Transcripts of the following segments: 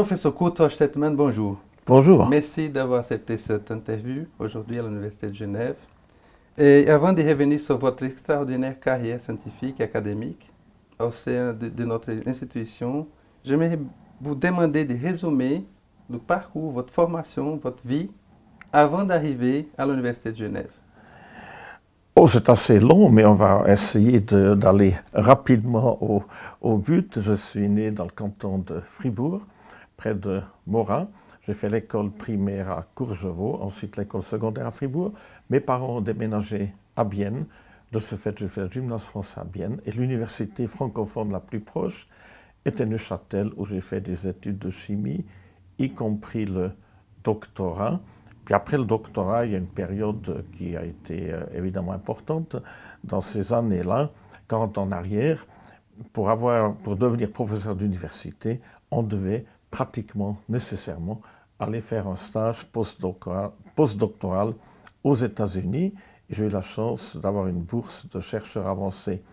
Professeur Kurt Hostetman, bonjour. Bonjour. Merci d'avoir accepté cette interview aujourd'hui à l'Université de Genève. Et avant de revenir sur votre extraordinaire carrière scientifique et académique au sein de notre institution, j'aimerais vous demander de résumer le parcours, votre formation, votre vie avant d'arriver à l'Université de Genève. Oh, c'est assez long, mais on va essayer d'aller rapidement au but. Je suis né dans le canton de Fribourg, près de Morat. J'ai fait l'école primaire à Courgevaux, ensuite l'école secondaire à Fribourg. Mes parents ont déménagé à Bienne. De ce fait, j'ai fait le gymnase français à Bienne. Et l'université francophone la plus proche était Neuchâtel, où j'ai fait des études de chimie, y compris le doctorat. Puis après le doctorat, il y a une période qui a été évidemment importante. Dans ces années-là, 40 ans en arrière, pour devenir professeur d'université, on devait pratiquement, nécessairement, aller faire un stage postdoctoral aux États-Unis. Et j'ai eu la chance d'avoir une bourse de chercheur avancé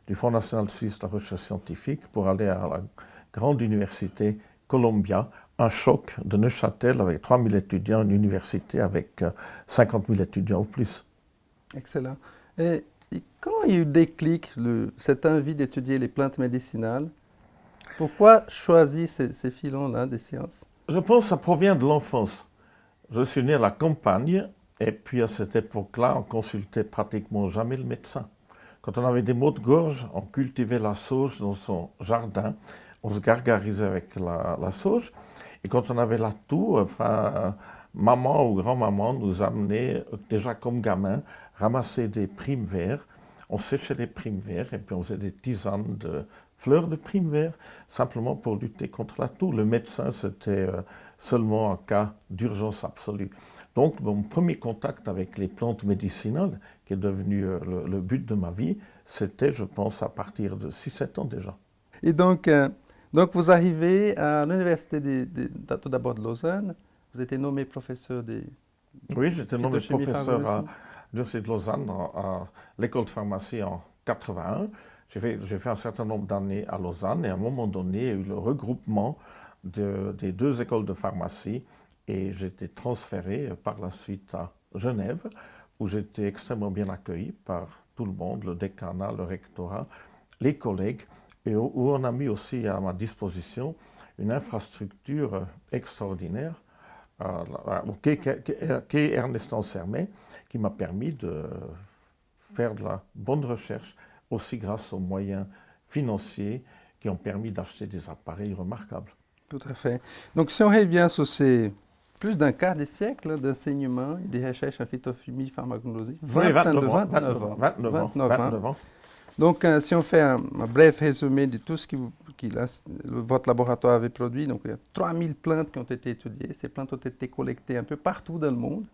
du Fonds national suisse de la recherche scientifique pour aller à la grande université Columbia, un choc de Neuchâtel avec 3000 étudiants, une université avec 50 000 étudiants ou plus. Excellent. Et comment il y a eu le déclic, cette envie d'étudier les plantes médicinales? Pourquoi choisir ces filons-là des sciences? Je pense que ça provient de l'enfance. Je suis né à la campagne et puis à cette époque-là, on consultait pratiquement jamais le médecin. Quand on avait des maux de gorge, on cultivait la sauge dans son jardin, on se gargarisait avec la sauge. Et quand on avait la toux, maman ou grand-maman nous amenait, déjà comme gamin, ramasser des primes verts. On séchait les primes verts et puis on faisait des tisanes de fleurs de primes verts, simplement pour lutter contre la toux. Le médecin, c'était seulement en cas d'urgence absolue. Donc, mon premier contact avec les plantes médicinales, qui est devenu le but de ma vie, c'était, je pense, à partir de 6-7 ans déjà. Et donc vous arrivez à l'université tout d'abord de Lausanne, vous été nommé professeur de Oui, j'étais nommé phytochimie professeur à pharmaceutique. l'Université de Lausanne, à l'école de pharmacie en 81. J'ai fait un certain nombre d'années à Lausanne et à un moment donné, il y a eu le regroupement des deux écoles de pharmacie et j'ai été transféré par la suite à Genève où j'étais extrêmement bien accueilli par tout le monde, le décanat, le rectorat, les collègues, et où on a mis aussi à ma disposition une infrastructure extraordinaire qu'est Ernest Ansermet, qui m'a permis de faire de la bonne recherche, aussi grâce aux moyens financiers qui ont permis d'acheter des appareils remarquables. Tout à fait. Donc si on revient sur ces plus d'un quart de siècle d'enseignement et de recherche en phytochimie pharmacologie, Oui, 29 ans. 29 ans. Donc, si on fait un bref résumé de tout ce votre laboratoire avait produit, donc il y a 3000 plantes qui ont été étudiées. Ces plantes ont été collectées un peu partout dans le monde.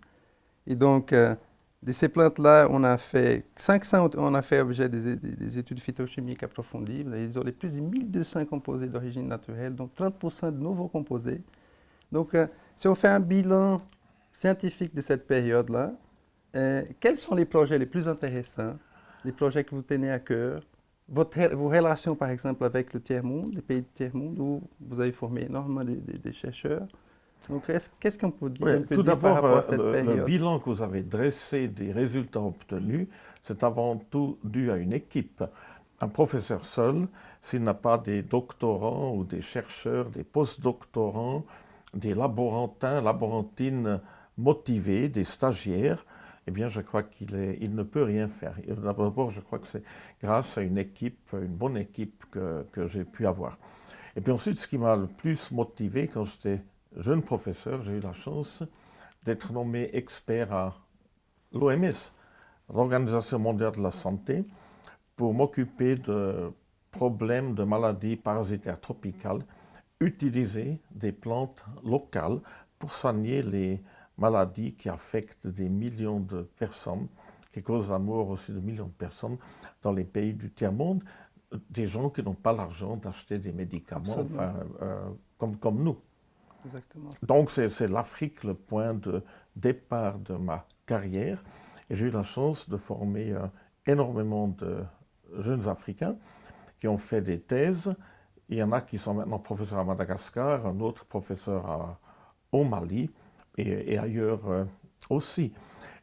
Et donc, de ces plantes-là, on a fait 500, on a fait objet des études phytochimiques approfondies. Vous avez isolé plus de 1200 composés d'origine naturelle, donc 30% de nouveaux composés. Donc, si on fait un bilan scientifique de cette période-là, quels sont les projets les plus intéressants, les projets que vous tenez à cœur, vos relations par exemple avec le tiers-monde, les pays du tiers-monde, où vous avez formé énormément des chercheurs. Donc qu'est-ce qu'on peut dire, Tout par rapport d'abord, à cette période? le bilan que vous avez dressé des résultats obtenus, c'est avant tout dû à une équipe. Un professeur seul, s'il n'a pas des doctorants ou des chercheurs, des post-doctorants, des laborantines motivés, des stagiaires, eh bien, je crois il ne peut rien faire. D'abord, je crois que c'est grâce à une équipe, une bonne équipe que j'ai pu avoir. Et puis ensuite, ce qui m'a le plus motivé quand j'étais jeune professeur, j'ai eu la chance d'être nommé expert à l'OMS, l'Organisation mondiale de la santé, pour m'occuper de problèmes de maladies parasitaires tropicales, utiliser des plantes locales pour soigner les maladies qui affectent des millions de personnes, qui causent la mort aussi de millions de personnes dans les pays du tiers-monde, des gens qui n'ont pas l'argent d'acheter des médicaments, comme nous. Exactement. Donc c'est l'Afrique le point de départ de ma carrière. Et j'ai eu la chance de former énormément de jeunes Africains qui ont fait des thèses Il y en a qui sont maintenant professeurs à Madagascar, un autre professeur au Mali et ailleurs aussi.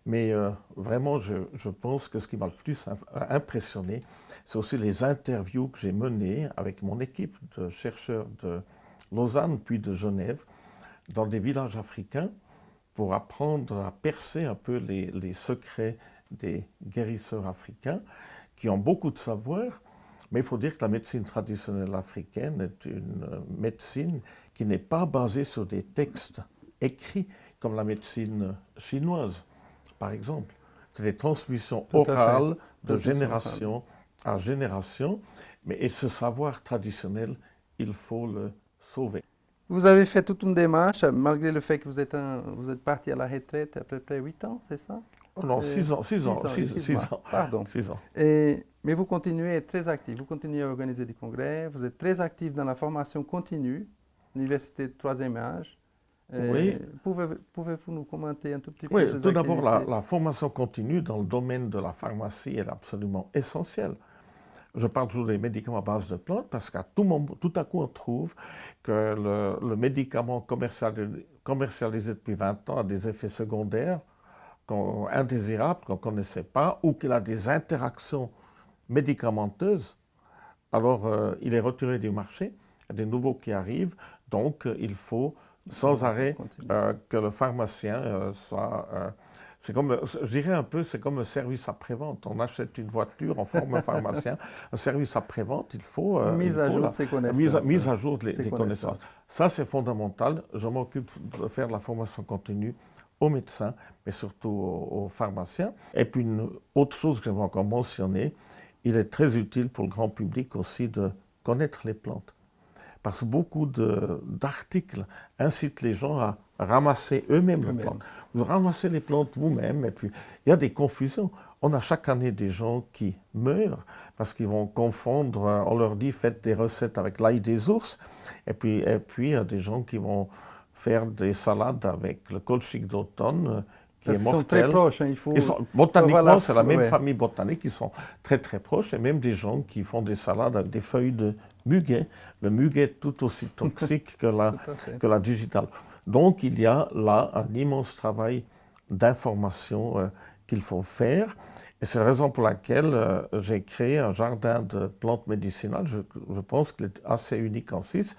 Mais vraiment, je pense que ce qui m'a le plus impressionné, c'est aussi les interviews que j'ai menées avec mon équipe de chercheurs de Lausanne puis de Genève dans des villages africains pour apprendre à percer un peu les secrets des guérisseurs africains qui ont beaucoup de savoir. Mais il faut dire que la médecine traditionnelle africaine est une médecine qui n'est pas basée sur des textes écrits comme la médecine chinoise, par exemple. C'est des transmissions orales de génération à génération, et ce savoir traditionnel, il faut le sauver. Vous avez fait toute une démarche, malgré le fait que vous êtes parti à la retraite à peu près 8 ans, c'est ça? Oh non, 6 ans. Pardon. 6 ans. Mais vous continuez à être très actif, vous continuez à organiser des congrès, vous êtes très actif dans la formation continue, l'université de 3e âge. Oui. Pouvez-vous nous commenter un tout petit peu ces activités? Tout d'abord, la formation continue dans le domaine de la pharmacie est absolument essentielle. Je parle toujours des médicaments à base de plantes parce qu'à tout à coup, on trouve que le médicament commercialisé depuis 20 ans a des effets secondaires indésirables qu'on ne connaissait pas ou qu'il a des interactions médicamenteuses. Alors, il est retiré du marché, il y a des nouveaux qui arrivent, donc il faut sans arrêt que le pharmacien soit... je dirais un peu, c'est comme un service après-vente. On achète une voiture, on forme un pharmacien. Un service après-vente, il faut... mise à jour de ses connaissances. Mise à jour des connaissances. Ça, c'est fondamental. Je m'occupe de faire de la formation continue aux médecins, mais surtout aux pharmaciens. Et puis, une autre chose que j'aimerais encore mentionner, il est très utile pour le grand public aussi de connaître les plantes. Parce que beaucoup d'articles incitent les gens à ramasser eux-mêmes les plantes. Vous ramassez les plantes vous-même, et puis il y a des confusions. On a chaque année des gens qui meurent parce qu'ils vont confondre, on leur dit faites des recettes avec l'ail des ours, et puis il y a des gens qui vont faire des salades avec le colchique d'automne, qui est mortel. Ils sont très proches, hein, botaniquement, c'est la même famille botanique, ils sont très très proches, et même des gens qui font des salades avec des feuilles de muguet. Le muguet est tout aussi toxique que la digitale. Donc il y a là un immense travail d'information qu'il faut faire. Et c'est la raison pour laquelle j'ai créé un jardin de plantes médicinales. Je pense qu'il est assez unique en Suisse.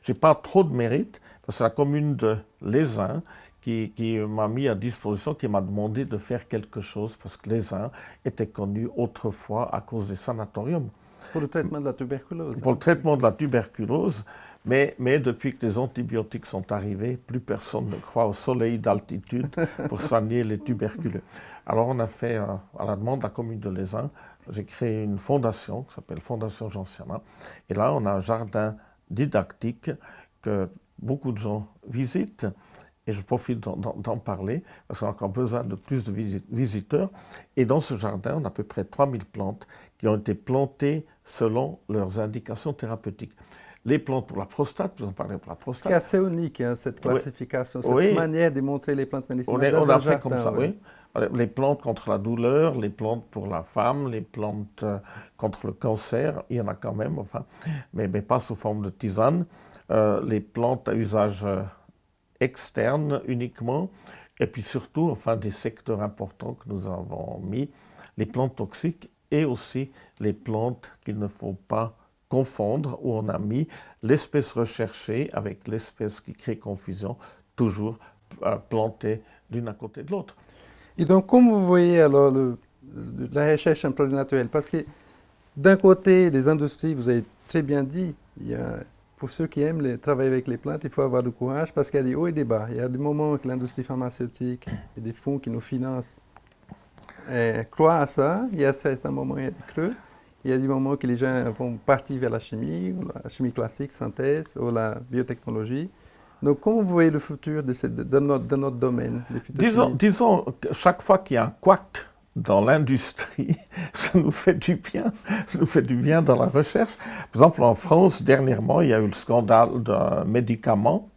Je n'ai pas trop de mérite, parce que c'est la commune de Lézin qui m'a mis à disposition, qui m'a demandé de faire quelque chose, parce que Lézin était connu autrefois à cause des sanatoriums. Pour le traitement de la tuberculose. Pour le traitement de la tuberculose, mais depuis que les antibiotiques sont arrivés, plus personne ne croit au soleil d'altitude pour soigner les tuberculeux. Alors on a fait, à la demande de la commune de Lézin, j'ai créé une fondation qui s'appelle Fondation Jean Siamat. Et là, on a un jardin didactique que beaucoup de gens visitent. Et je profite d'en parler, parce qu'on a encore besoin de plus de visiteurs. Et dans ce jardin, on a à peu près 3000 plantes qui ont été plantées selon leurs indications thérapeutiques. Les plantes pour la prostate, vous en parlez pour la prostate. C'est assez unique, hein, cette classification, cette manière de montrer les plantes médicinales dans un jardin. Fait comme ça, oui. Les plantes contre la douleur, les plantes pour la femme, les plantes contre le cancer, il y en a quand même, enfin, mais pas sous forme de tisane. Les plantes à usage externe uniquement, et puis surtout, enfin, des secteurs importants que nous avons mis, les plantes toxiques et aussi les plantes qu'il ne faut pas confondre, où on a mis l'espèce recherchée avec l'espèce qui crée confusion, toujours plantées l'une à côté de l'autre. Et donc, comment vous voyez alors la recherche en produits naturels? Parce que d'un côté, les industries, vous avez très bien dit, pour ceux qui aiment travailler avec les plantes, il faut avoir du courage parce qu'il y a des hauts et des bas. Il y a des moments que l'industrie pharmaceutique et des fonds qui nous financent croient à ça. Il y a certains moments où il y a des creux. Il y a des moments que les gens vont partir vers la chimie classique, synthèse, ou la biotechnologie. Donc, comment vous voyez le futur de notre domaine? Disons que chaque fois qu'il y a un couac dans l'industrie, ça nous fait du bien. Ça nous fait du bien dans la recherche. Par exemple, en France, dernièrement, il y a eu le scandale d'un médicament.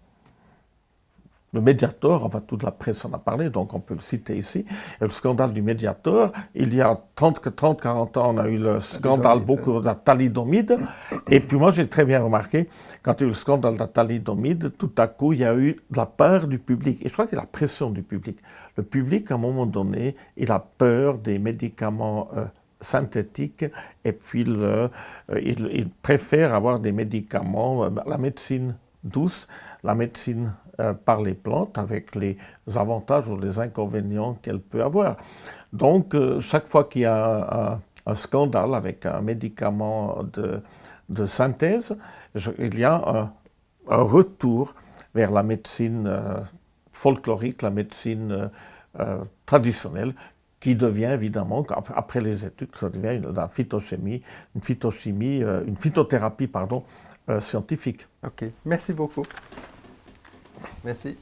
le Mediator, enfin toute la presse en a parlé, donc on peut le citer ici. Et le scandale du Mediator, il y a 30-40 ans, on a eu le scandale beaucoup de la thalidomide. Et puis moi, j'ai très bien remarqué, quand il y a eu le scandale de la thalidomide, tout à coup, il y a eu de la peur du public. Et je crois qu'il y a la pression du public. Le public, à un moment donné, il a peur des médicaments synthétiques et puis il préfère avoir des médicaments, la médecine douce, la médecine par les plantes avec les avantages ou les inconvénients qu'elle peut avoir. Donc, chaque fois qu'il y a un scandale avec un médicament de synthèse, il y a un retour vers la médecine folklorique, la médecine traditionnelle, qui devient évidemment, après les études, ça devient la phytochimie, une phytothérapie, scientifique. Ok, merci beaucoup. Merci.